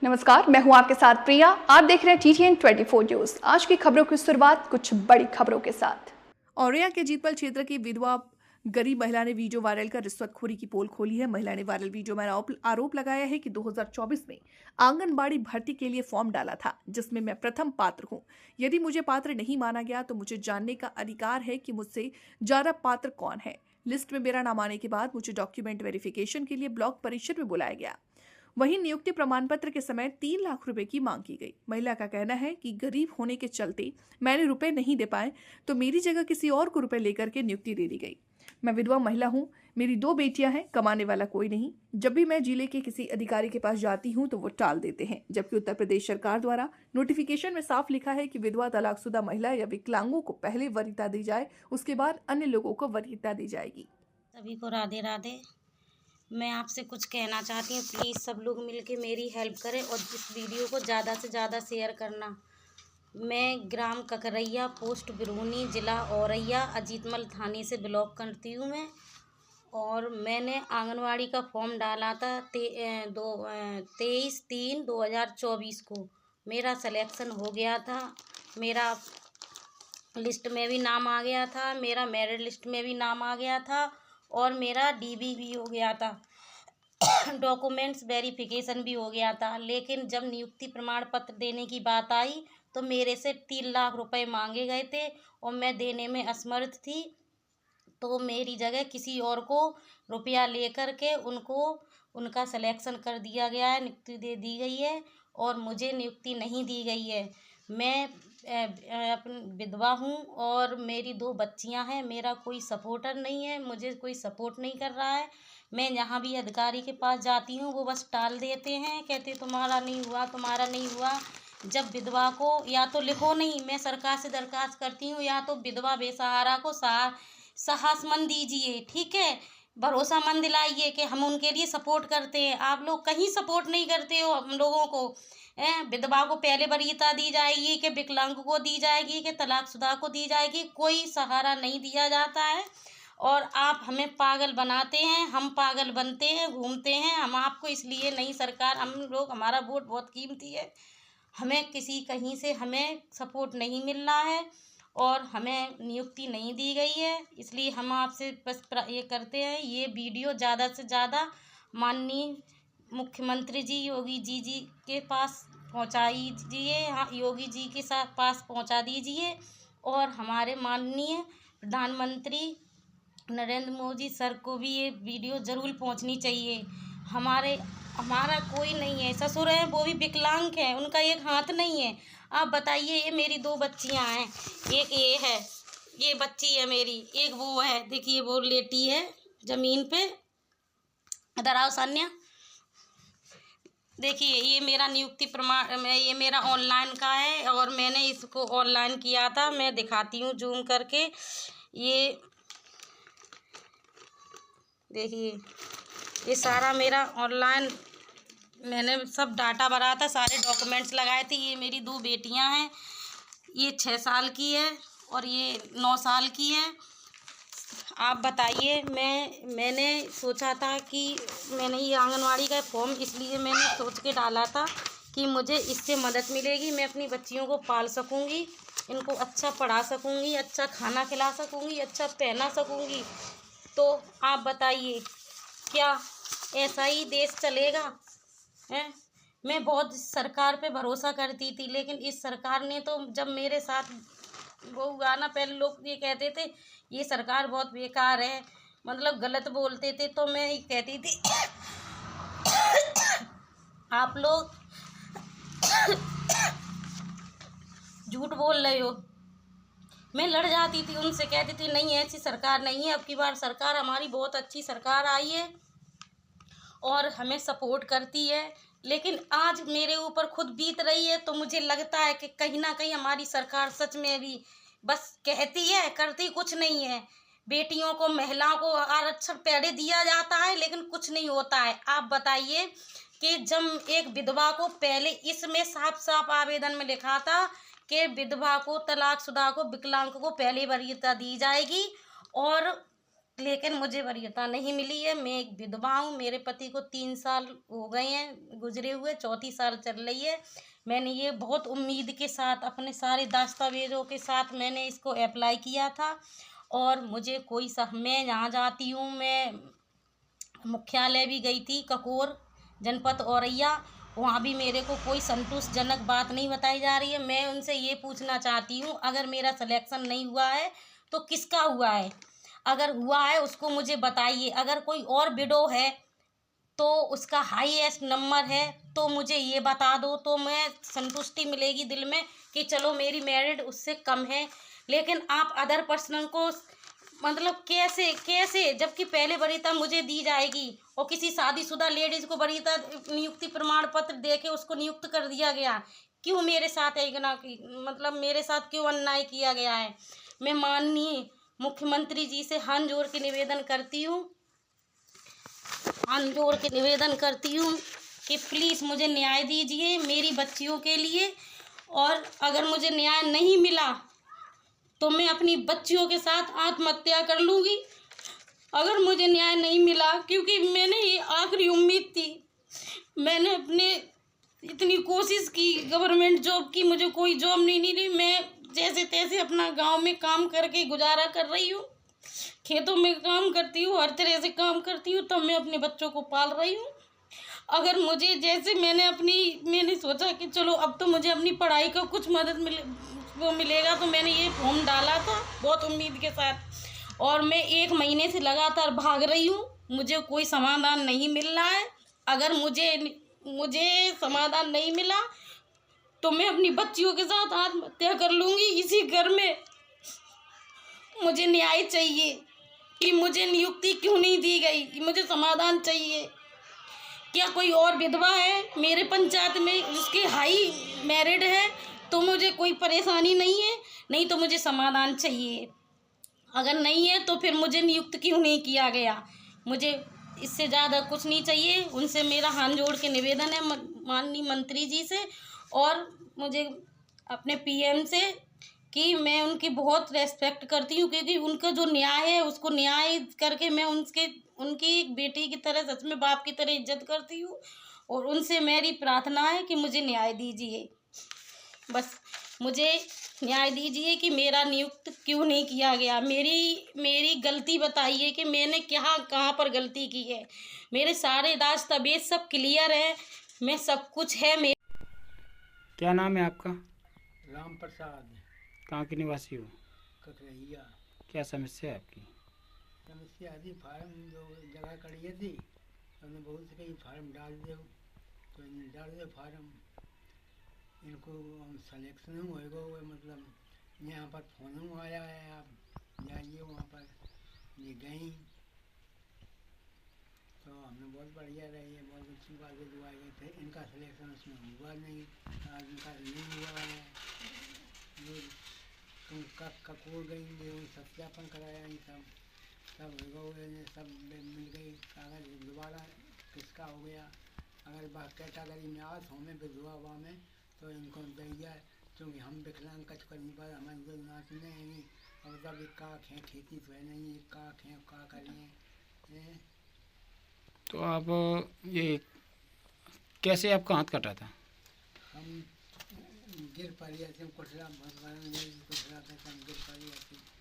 नमस्कार, मैं हूं आपके साथ प्रिया। आप देख रहे हैं TTN 24 न्यूज। आज की खबरों की शुरुआत कुछ बड़ी खबरों के साथ। औरैया के जीतपल क्षेत्र की विधवा गरीब महिला ने वीडियो वायरल कर रिश्वतखोरी की पोल खोली है। महिला ने वायरल वीडियो में आरोप लगाया है कि 2024 में आंगनबाड़ी भर्ती के लिए फॉर्म डाला था, जिसमें मैं प्रथम पात्र हूं। यदि मुझे पात्र नहीं माना गया तो मुझे जानने का अधिकार है कि मुझसे ज्यादा पात्र कौन है। लिस्ट में मेरा नाम आने के बाद मुझे डॉक्यूमेंट वेरिफिकेशन के लिए ब्लॉक परिषद में बुलाया गया। वहीं नियुक्ति प्रमाण पत्र के समय 3 लाख रुपए की मांग की गई। महिला का कहना है कि गरीब होने के चलते मैंने रुपए नहीं दे पाए तो मेरी जगह किसी और को रुपए लेकर के नियुक्ति दे दी गई। मैं विधवा महिला हूं, मेरी 2 बेटियां हैं, कमाने वाला कोई नहीं। जब भी मैं जिले के किसी अधिकारी के पास जाती हूं तो वो टाल देते हैं, जबकि उत्तर प्रदेश सरकार द्वारा नोटिफिकेशन में साफ लिखा है कि विधवा तलाकशुदा महिला या विकलांगों को पहले वरीयता दी जाए, उसके बाद अन्य लोगों को वरीयता दी जाएगी। सभी को राधे राधे। मैं आपसे कुछ कहना चाहती हूँ, प्लीज़ सब लोग मिलके मेरी हेल्प करें और इस वीडियो को ज़्यादा से ज़्यादा शेयर करना। मैं ग्राम ककरैया, पोस्ट बिरूनी, ज़िला औरैया, अजीतमल थाने से बिलोंग करती हूँ मैं। और मैंने आंगनवाड़ी का फॉर्म डाला था 23/3/2024 को। मेरा सिलेक्शन हो गया था, मेरा लिस्ट में भी नाम आ गया था, मेरा मेरिट लिस्ट में भी नाम आ गया था और मेरा DB भी हो गया था। डॉक्यूमेंट्स वेरिफिकेशन भी हो गया था। लेकिन जब नियुक्ति प्रमाण पत्र देने की बात आई तो मेरे से 3 लाख रुपए मांगे गए थे और मैं देने में असमर्थ थी। तो मेरी जगह किसी और को रुपया लेकर के उनको उनका सिलेक्शन कर दिया गया है, नियुक्ति दे दी गई है और मुझे नियुक्ति नहीं दी गई है। मैं अपनी विधवा हूँ और मेरी 2 बच्चियाँ हैं। मेरा कोई सपोर्टर नहीं है, मुझे कोई सपोर्ट नहीं कर रहा है। मैं जहाँ भी अधिकारी के पास जाती हूँ वो बस टाल देते हैं, कहते तुम्हारा नहीं हुआ, तुम्हारा नहीं हुआ। जब विधवा को या तो लिखो, नहीं मैं सरकार से दरखास्त करती हूँ, या तो विधवा बेसहारा को साहसमंद दीजिए, ठीक है, भरोसामंद दिलाइए कि हम उनके लिए सपोर्ट करते हैं। आप लोग कहीं सपोर्ट नहीं करते हो हम लोगों को। विधवा को पहले वरीयता दी जाएगी कि विकलांग को दी जाएगी कि तलाकशुदा को दी जाएगी, कोई सहारा नहीं दिया जाता है। और आप हमें पागल बनाते हैं, हम पागल बनते हैं, घूमते हैं। हम आपको इसलिए नहीं, सरकार, हम लोग, हमारा वोट बहुत कीमती है, हमें किसी कहीं से हमें सपोर्ट नहीं मिल रहा है और हमें नियुक्ति नहीं दी गई है। इसलिए हम आपसे बस ये करते हैं, ये वीडियो ज़्यादा से ज़्यादा माननीय मुख्यमंत्री जी योगी जी के पास पहुंचाई दीजिए। हाँ, योगी जी के साथ पास पहुंचा दीजिए और हमारे माननीय प्रधानमंत्री नरेंद्र मोदी सर को भी ये वीडियो ज़रूर पहुंचनी चाहिए। हमारा कोई नहीं है, ससुर हैं वो भी विकलांग हैं, उनका एक हाथ नहीं है। आप बताइए, ये मेरी 2 बच्चियां हैं, एक ये है, ये बच्ची है मेरी, एक वो है, देखिए वो लेटी है ज़मीन पे। इधर आओ सान्या। देखिए ये मेरा नियुक्ति प्रमाण, ये मेरा ऑनलाइन का है और मैंने इसको ऑनलाइन किया था। मैं दिखाती हूँ जूम करके। ये देखिए, ये सारा मेरा ऑनलाइन, मैंने सब डाटा भरा था, सारे डॉक्यूमेंट्स लगाए थे। ये मेरी 2 बेटियां हैं, ये 6 साल की है और ये 9 साल की है। आप बताइए, मैंने सोचा था कि मैंने ये आंगनवाड़ी का फॉर्म इसलिए मैंने सोच के डाला था कि मुझे इससे मदद मिलेगी, मैं अपनी बच्चियों को पाल सकूँगी, इनको अच्छा पढ़ा सकूँगी, अच्छा खाना खिला सकूँगी, अच्छा पहना सकूँगी। तो आप बताइए, क्या ऐसा ही देश चलेगा? हैं? मैं बहुत सरकार पे भरोसा करती थी, लेकिन इस सरकार ने तो, जब मेरे साथ वो हुआ ना, पहले लोग ये कहते थे ये सरकार बहुत बेकार है, मतलब गलत बोलते थे, तो मैं ये कहती थी आप लोग झूठ बोल रहे हो। मैं लड़ जाती थी उनसे, कहती थी नहीं ऐसी सरकार नहीं है, अब की बार सरकार हमारी बहुत अच्छी सरकार आई है और हमें सपोर्ट करती है। लेकिन आज मेरे ऊपर खुद बीत रही है तो मुझे लगता है कि कहीं ना कहीं हमारी सरकार सच में भी बस कहती है, करती कुछ नहीं है। बेटियों को, महिलाओं को आरक्षण पहले दिया जाता है लेकिन कुछ नहीं होता है। आप बताइए कि जब एक विधवा को, पहले इसमें साफ साफ आवेदन में लिखा था कि विधवा को, तलाकशुदा को, विकलांग को पहले वरीयता दी जाएगी और लेकिन मुझे वरीयता नहीं मिली है। मैं एक विधवा हूँ, मेरे पति को 3 साल हो गए हैं गुजरे हुए, चौथी साल चल रही है। मैंने ये बहुत उम्मीद के साथ अपने सारे दस्तावेज़ों के साथ मैंने इसको अप्लाई किया था और मुझे कोई मैं यहाँ जाती हूँ, मैं मुख्यालय भी गई थी ककोर जनपद औरैया, वहाँ भी मेरे को कोई संतोषजनक बात नहीं बताई जा रही है। मैं उनसे ये पूछना चाहती हूँ, अगर मेरा सिलेक्शन नहीं हुआ है तो किसका हुआ है? अगर हुआ है उसको मुझे बताइए। अगर कोई और विडो है तो उसका हाईएस्ट नंबर है तो मुझे ये बता दो, तो मैं संतुष्टि मिलेगी दिल में कि चलो मेरी मेरिट उससे कम है। लेकिन आप अदर पर्सन को मतलब कैसे जबकि पहले वरीयता मुझे दी जाएगी और किसी शादीशुदा लेडीज को वरीयता नियुक्ति प्रमाण पत्र दे के उसको नियुक्त कर दिया गया, क्यों मेरे साथ मतलब मेरे साथ क्यों अन्याय किया गया है? मैं माननीय मुख्यमंत्री जी से हाथ जोड़ के निवेदन करती हूँ कि प्लीज़ मुझे न्याय दीजिए मेरी बच्चियों के लिए। और अगर मुझे न्याय नहीं मिला तो मैं अपनी बच्चियों के साथ आत्महत्या कर लूँगी। अगर मुझे न्याय नहीं मिला, क्योंकि मैंने ये आखिरी उम्मीद थी, मैंने अपने इतनी कोशिश की गवर्नमेंट जॉब की, मुझे कोई जॉब नहीं मिली। मैं जैसे तैसे अपना गांव में काम करके गुजारा कर रही हूँ, खेतों में काम करती हूँ, हर तरह से काम करती हूँ, तब मैं अपने बच्चों को पाल रही हूँ। अगर मुझे जैसे मैंने सोचा कि चलो अब तो मुझे अपनी पढ़ाई का कुछ मदद मिलेगा, तो मैंने ये फॉर्म डाला था बहुत उम्मीद के साथ और मैं 1 महीने से लगातार भाग रही हूँ, मुझे कोई समाधान नहीं मिल रहा है। अगर मुझे समाधान नहीं मिला तो मैं अपनी बच्चियों के साथ आत्महत्या कर लूँगी इसी घर में। मुझे न्याय चाहिए कि मुझे नियुक्ति क्यों नहीं दी गई, मुझे समाधान चाहिए। क्या कोई और विधवा है मेरे पंचायत में उसके हाई मेरिट है तो मुझे कोई परेशानी नहीं है? नहीं तो मुझे समाधान चाहिए। अगर नहीं है तो फिर मुझे नियुक्त क्यों नहीं किया गया? मुझे इससे ज़्यादा कुछ नहीं चाहिए। उनसे मेरा हाथ जोड़ के निवेदन है माननीय मंत्री जी से और मुझे अपने पीएम से कि मैं उनकी बहुत रेस्पेक्ट करती हूँ, क्योंकि उनका जो न्याय है उसको न्याय करके मैं उनकी बेटी की तरह, सच में बाप की तरह इज्जत करती हूँ और उनसे मेरी प्रार्थना है कि मुझे न्याय दीजिए। बस मुझे न्याय दीजिए कि मेरा नियुक्त क्यों नहीं किया गया। मेरी गलती बताइए कि मैंने कहाँ पर गलती की है। मेरे सारे दस्तावेज सब क्लियर है, मैं सब कुछ है। क्या नाम है आपका? राम प्रसाद, कहाँ के निवासी हो? ककरैया। क्या समस्या है आपकी? समस्या थी फार्म जो जगह करिए थी, हमने बहुत से कई फार्म डाल दे तो इन्हें डाल दे फार्म, इनको सलेक्शन होएगा वो मतलब यहाँ पर फोन आया है, आप जाइए वहाँ पर। ये गई तो हमने बहुत बढ़िया रही है, बहुत अच्छी बात है, दुआ गए थे। इनका सिलेक्शन उसमें हुआ नहीं, आज इनका नहीं हुआ है। जो तुम ककोर गई सत्यापन कराया, ये सब सब मिल गई कागज, दोबारा किसका हो गया। अगर बात कैटेगरी में आज हमें विधवा में तो इनको दैया, क्योंकि हम विकलांग कच करने पर हमारे जो नाचने हैं अब तब एक काख है, खेती तो है नहीं, एक काख है, का करें। तो आप ये कैसे आपका हाथ कटा था? हम गिर पड़ी ऐसे कुचला, भगवान कुचला गिर पड़ी ऐसे।